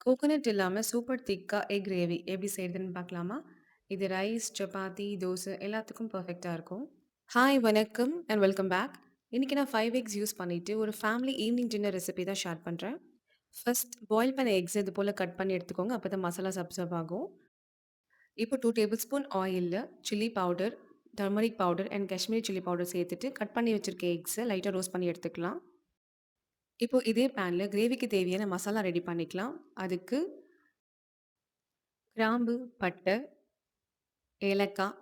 Coconut இல்லாம super திக்கா egg gravy எப்படி செய்றதுன்னு பார்க்கலாமா? இது ரைஸ், சப்பாத்தி, தோசை எல்லாத்துக்கும் பெர்ஃபெக்ட்டா இருக்கும். ஹாய் வணக்கம் அண்ட் வெல்கம் பேக். இன்னைக்கு நான் 5 எக்ஸ் யூஸ் பண்ணிட்டு ஒரு ஃபேமிலி ஈவினிங் டின்னர் ரெசிபி தான் ஷேர் பண்றேன். ஃபர்ஸ்ட் பாயில் பண்ண எக்ஸ் இது போல கட் பண்ணி எடுத்துக்கோங்க. அப்பதான் மசாலாஸ் அப்சர்வ் ஆகும். இப்போ 2 டேபிள் ஸ்பூன் ஆயில்ல chilli powder, turmeric powder and Kashmiri chilli powder சேர்த்துட்டு கட் பண்ணி வச்சிருக்க எக்ஸ லைட்டா ரோஸ்ட் பண்ணி எடுத்துக்கலாம். இப்போ இதே பேன்ல கிரேவிக்கு தேவையான மசாலா ரெடி பண்ணிக்கலாம். அதுக்கு கிராம்பு, பட்டை, ஏலக்காய்,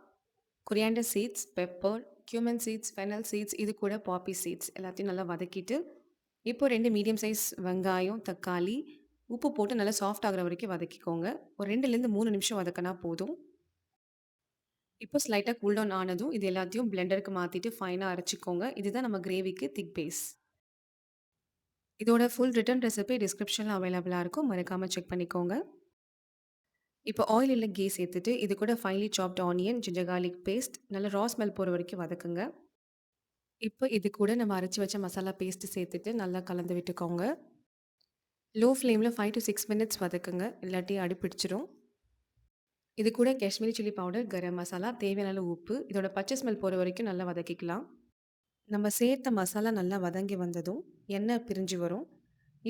coriander seeds, pepper, cumin seeds, fennel seeds இது கூட பாப்பி சீட்ஸ் எல்லாத்தையும் நல்லா வதக்கிட்டு, இப்போ 2 மீடியம் சைஸ் வெங்காயம், தக்காளி, உப்பு போட்டு நல்லா சாஃப்ட் ஆகுற வரைக்கும் வதக்கிக்கோங்க. ஒரு 2லேருந்து 3 நிமிஷம் வதக்குனா போதும். இப்போ ஸ்லைட்டா கூல் டவுன் ஆனதும் இது எல்லாத்தையும் பிளெண்டருக்கு மாத்திட்டு ஃபைனா அரைச்சுக்கோங்க. இதுதான் நம்ம கிரேவிக்கு திக் பேஸ். இதோட ஃபுல் ரிட்டன் ரெசிபி டிஸ்கிரிப்ஷன்ல அவைலபிளா இருக்கும். மறக்காம செக் பண்ணிக்கோங்க. இப்போ ஆயில் இல்ல கீ சேர்த்துட்டு, இது கூட finely chopped onion, ginger garlic paste நல்லா ரா ஸ்மெல் போற வரைக்கும் வதக்குங்க. இப்போ இது கூட நம்ம அரைச்சு வச்ச மசாலா பேஸ்ட் சேர்த்துட்டு நல்லா கலந்து விட்டுக்கோங்க. லோ ஃப்ளேம்ல 5 டூ 6 மினிட்ஸ் வதக்குங்க. இல்லாட்டி அடி பிடிச்சிரும். இது கூட காஷ்மீரி சில்லி பவுடர், கரம் மசாலா, தேவையான அளவு உப்பு, இதோட பச்சை ஸ்மெல் போற வரைக்கும் நல்லா வதக்கிக்கலாம். நம்ம சேர்த்த மசாலா நல்லா வதங்கி வந்ததும், எண்ணெய் பிரிஞ்சு வரும்.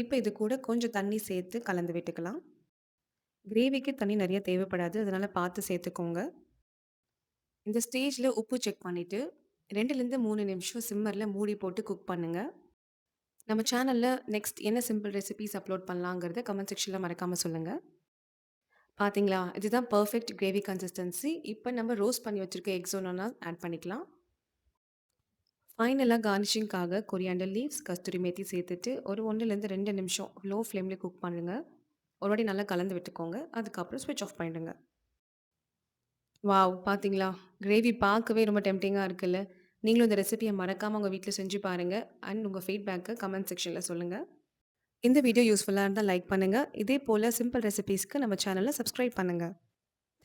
இப்போ இது கூட கொஞ்சம் தண்ணி சேர்த்து கலந்து விட்டுக்கலாம். கிரேவிக்கு தண்ணி நெறைய தேவைப்படாது. அதனால பார்த்து சேர்த்துக்கோங்க. இந்த ஸ்டேஜ்ல உப்பு செக் பண்ணிட்டு 2லேருந்து 3 நிமிஷம் சிம்மர்ல மூடி போட்டு குக் பண்ணுங்க. நம்ம சேனல்ல நெக்ஸ்ட் என்ன சிம்பிள் ரெசிபீஸ் அப்லோட் பண்ணலாங்கிறத கமெண்ட் செக்ஷன்ல மறக்காம சொல்லுங்க. பாத்தீங்களா? இதுதான் பெர்ஃபெக்ட் கிரேவி கன்சிஸ்டன்சி. இப்ப நம்ம ரோஸ்ட் பண்ணி வச்சிருக்க எக்ஸ் ஒன்னொன்னா ஆட் பண்ணிக்கலாம். ஃபைனலா கார்னிஷிங்க்காக கொரியாண்டர் லீவ்ஸ், கஸ்தூரி மேத்தி சேர்த்துட்டு ஒரு 1லேருந்து 2 நிமிஷம் லோ ஃப்ளேம்ல குக் பண்ணுங்க. ஒரு வாட்டி நல்லா கலந்து விட்டுக்கோங்க. அதுக்கப்புறம் ஸ்விட்ச் ஆஃப் பண்ணிடுங்க. வாவ்! பாத்தீங்களா? கிரேவி பார்க்கவே ரொம்ப டெம்ப்டிங்கா இருக்குல்ல? நீங்களும் இந்த ரெசிபிய மறக்காம உங்க வீட்ல செஞ்சு பாருங்க. அண்ட் உங்க ஃபீட்பேக்க கமெண்ட் செக்ஷன்ல சொல்லுங்க. இந்த வீடியோ யூஸ்ஃபுல்லா இருந்தா லைக் பண்ணுங்க. இதே போல சிம்பிள் ரெசிபீஸ்க்கு நம்ம சேனல சப்ஸ்கிரைப் பண்ணுங்க.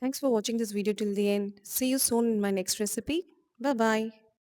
Thanks for watching this video till the end. See you soon in my next recipe. Bye bye.